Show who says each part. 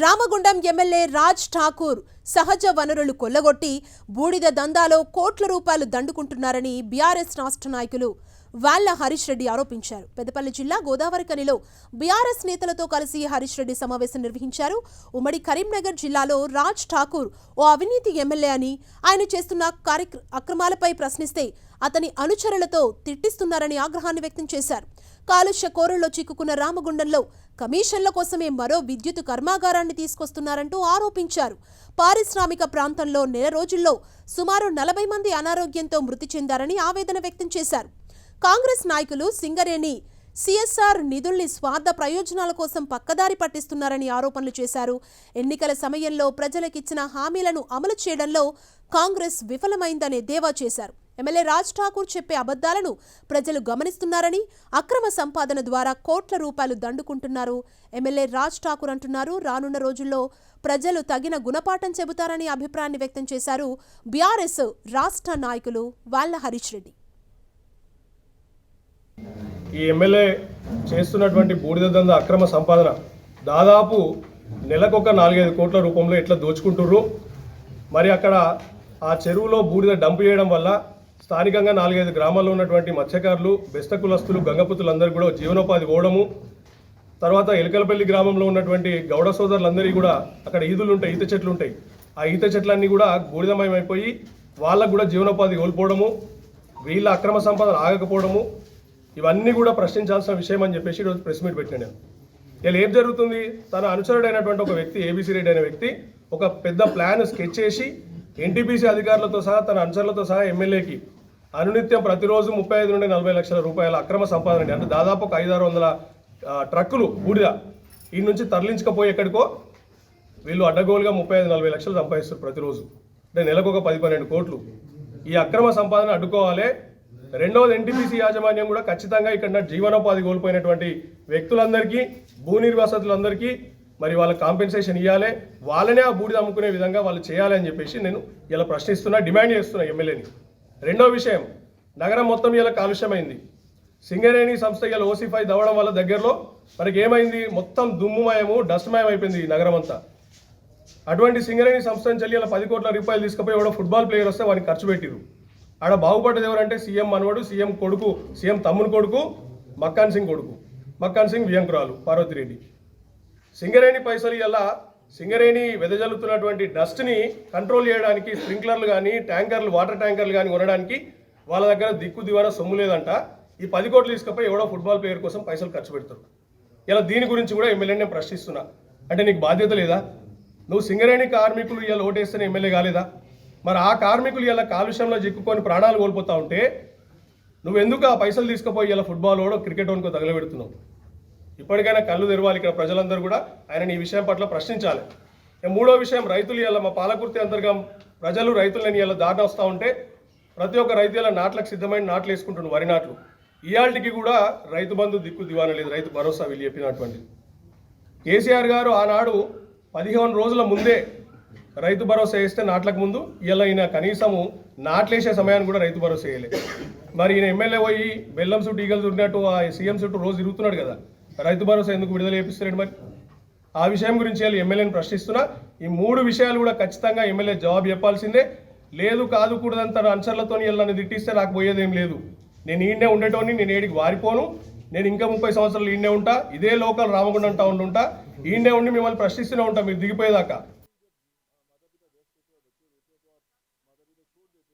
Speaker 1: Ramagundam MLA Raj Thakur సహజ వనరులు కొల్లగొట్టి బూడిద దందాలో కోట్ల రూపాయలు దండుకుంటున్నారని బీఆర్ఎస్ రాష్ట్ర నాయకులు వాళ్ల హరీష్ రెడ్డి ఆరోపించారు. పెద్దపల్లి జిల్లా గోదావరిఖనిలో బీఆర్ఎస్ నేతలతో కలిసి హరీష్ రెడ్డి సమావేశం నిర్వహించారు. ఉమ్మడి కరీంనగర్ జిల్లాలో రాజ్ ఠాకూర్ ఓ అవినీతి ఎమ్మెల్యే అని, ఆయన చేస్తున్న అక్రమాలపై ప్రశ్నిస్తే అతని అనుచరులతో తిట్టిస్తున్నారని ఆగ్రహాన్ని వ్యక్తం చేశారు. కాలుష్య కోరల్లో చిక్కుకున్న రామగుండంలో కమిషన్ల కోసమే మరో విద్యుత్ కర్మాగారాన్ని తీసుకొస్తున్నారంటూ ఆరోపించారు. పారిశ్రామిక ప్రాంతంలో నెల రోజుల్లో సుమారు 40 మంది అనారోగ్యంతో మృతి చెందారని ఆవేదన వ్యక్తం చేశారు. కాంగ్రెస్ నాయకులు సింగరేణి సిఎస్ఆర్ నిధుల్ని స్వార్థ ప్రయోజనాల కోసం పక్కదారి పట్టిస్తున్నారని ఆరోపణలు చేశారు. ఎన్నికల సమయంలో ప్రజలకిచ్చిన హామీలను అమలు చేయడంలో కాంగ్రెస్ విఫలమైందనే దేవా చేశారు. ఎమ్మెల్యే రాజ్ ఠాకూర్ చెప్పే అబద్ధాలను ప్రజలు గమనిస్తున్నారని, అక్రమ సంపాదన ద్వారా కోట్ల రూపాయలు దండుకుంటున్నారు. ఎమ్మెల్యే రాజ్ ఠాకూర్ అంటున్నారు, రానున్న రోజుల్లో ప్రజలు తగిన గుణపాఠం చెబుతారని అభిప్రాయాన్ని వ్యక్తం చేశారు బీఆర్ఎస్ రాష్ట్ర నాయకులు వాళ్ల హరీష్ రెడ్డి.
Speaker 2: ఈ ఎమ్మెల్యే చేస్తున్నటువంటి బూడిద దంద అక్రమ సంపాదన దాదాపు నెలకొక 4-5 కోట్ల రూపంలో ఎట్లా దోచుకుంటుర్రు. మరి అక్కడ ఆ చెరువులో బూడిద డంప్ చేయడం వల్ల స్థానికంగా 4-5 గ్రామాల్లో ఉన్నటువంటి మత్స్యకారులు, బెస్త కులస్తులు, గంగపుతులందరూ కూడా జీవనోపాధి పోవడము, తర్వాత ఎలకలపల్లి గ్రామంలో ఉన్నటువంటి గౌడ సోదరులందరికీ కూడా అక్కడ ఈదులు ఉంటాయి, ఈత చెట్లు ఉంటాయి. ఆ ఈత చెట్లన్నీ కూడా బూడిదమయమైపోయి వాళ్ళకు కూడా జీవనోపాధి కోల్పోవడము, వీళ్ళ అక్రమ సంపాదన ఆగకపోవడము, ఇవన్నీ కూడా ప్రశ్నించాల్సిన విషయం అని చెప్పేసి ఈరోజు ప్రెస్ మీట్ పెట్టాను నేను. ఇలా ఏం జరుగుతుంది, తన అనుచరుడైనటువంటి ఒక వ్యక్తి, ఏబీసీ రెడ్డి అనే వ్యక్తి ఒక పెద్ద ప్లాన్ స్కెచ్ చేసి ఎన్టీపీసీ అధికారులతో సహా తన అనుచరులతో సహా ఎమ్మెల్యేకి అనునిత్యం ప్రతిరోజు 35 నుండి 40 లక్షల రూపాయల అక్రమ సంపాదన, అంటే దాదాపు ఒక 500-600 ట్రక్కులు బూడిద ఈ నుంచి తరలించకపోయి ఎక్కడికో వీళ్ళు అడ్డగోలుగా 35-40 లక్షలు సంపాదిస్తారు ప్రతిరోజు. అంటే నెలకు ఒక 10-12 కోట్లు. ఈ అక్రమ సంపాదన అడ్డుకోవాలి. రెండవది, ఎన్టీపీసీ యాజమాన్యం కూడా ఖచ్చితంగా ఇక్కడ జీవనోపాధి కోల్పోయినటువంటి వ్యక్తులందరికీ, భూ నిర్వాసితులందరికీ మరి వాళ్ళకి కాంపెన్సేషన్ ఇవ్వాలి, వాళ్ళనే ఆ బూడిద అమ్ముకునే విధంగా వాళ్ళు చేయాలి అని చెప్పేసి నేను ఇలా ప్రశ్నిస్తున్నా, డిమాండ్ చేస్తున్నా ఎమ్మెల్యేని. రెండో విషయం, నగరం మొత్తం ఇలా కాలుష్యమైంది. సింగరేణి సంస్థ ఇలా ఓసిఫై దవ్వడం వల్ల దగ్గరలో మనకి ఏమైంది, మొత్తం దుమ్ముమయము, డస్ట్మయం అయిపోయింది ఈ నగరం అంతా. అటువంటి సింగరేణి సంస్థ నుంచి ఇలా 10 కోట్ల రూపాయలు తీసుకుపోయి ఎవడో ఫుట్బాల్ ప్లేయర్ వస్తే వాడిని ఖర్చు పెట్టిరు. ఆడ బాగుపడ్డది ఎవరంటే సీఎం మనవడు, సీఎం కొడుకు, సీఎం తమ్ముని కొడుకు, మక్కాన్ సింగ్ కొడుకు, మక్కాన్ సింగ్ వియంకురాలు పార్వతిరెడ్డి. సింగరేణి పైసలు ఇలా సింగరేణి వెదజల్లుతున్నటువంటి డస్ట్ని కంట్రోల్ చేయడానికి స్ప్రింక్లర్లు కానీ, ట్యాంకర్లు, వాటర్ ట్యాంకర్లు కానీ కొనడానికి వాళ్ళ దగ్గర దిక్కు దివాన సొమ్ము లేదంట. ఈ 10 కోట్లు తీసుకుపోయి ఎవడో ఫుట్బాల్ ప్లేయర్ కోసం పైసలు ఖర్చు పెడతారు. ఇలా దీని గురించి కూడా ఎమ్మెల్యేని నేను ప్రశ్నిస్తున్నా. అంటే నీకు బాధ్యత లేదా? నువ్వు సింగరేణి కార్మికులు ఇలా ఓటేస్తేనే ఎమ్మెల్యే కాలేదా? మరి ఆ కార్మికులు ఇలా కాలుష్యంలో చిక్కుకొని ప్రాణాలు కోల్పోతా ఉంటే నువ్వెందుకు ఆ పైసలు తీసుకుపోయి ఇలా ఫుట్బాల్ ఓడో, క్రికెట్ ఓనుకో తగలబెడుతున్నావు? ఇప్పటికైనా కళ్ళు తెరవాలి ఇక్కడ ప్రజలందరూ కూడా. ఆయన ఈ విషయం పట్ల ప్రశ్నించాలి. మూడో విషయం, రైతులు ఇలా మా పాలకుర్తి అంతర్గం ప్రజలు రైతులని ఇలా దాట వస్తూ ఉంటే ప్రతి ఒక్క రైతు ఇలా నాట్లకు సిద్ధమైన నాట్లు వేసుకుంటున్నాడు, వరి నాట్లు. ఇయాల్టికి కూడా రైతు బంధు దిక్కు దివాన లేదు, రైతు భరోసా వీళ్ళు చెప్పినటువంటి. కేసీఆర్ గారు ఆనాడు 15 రోజుల ముందే రైతు భరోసా వేస్తే నాట్లకు ముందు, ఇలా ఈయన కనీసము నాట్లేసే సమయాన్ని కూడా రైతు భరోసా వేయలేదు. మరి ఈయన ఎమ్మెల్యే పోయి బెల్లం చుట్టూ ఈగలు చుట్టినట్టు ఆ సీఎం చుట్టూ రోజు తిరుగుతున్నాడు కదా, రైతు భరోసా ఎందుకు విడుదల చేపిస్తున్నాడు? మరి ఆ విషయం గురించి ఎమ్మెల్యేని ప్రశ్నిస్తున్నా. ఈ 3 విషయాలు కూడా ఖచ్చితంగా ఎమ్మెల్యే జవాబు చెప్పాల్సిందే. లేదు కాదు కూడదని తన అనుచరులతో నన్ను తిట్టిస్తే నాకు పోయేదేం లేదు. నేను ఈయనే ఉండేటోని, నేను ఏడికి వారిపోను. నేను ఇంకా 30 సంవత్సరాలు ఈయనే ఉంటా, ఇదే లోకల్ రామగుండం టౌన్ ఉంటా, ఈయనే ఉండి మిమ్మల్ని ప్రశ్నిస్తూనే ఉంటా మీరు దిగిపోయేదాకా.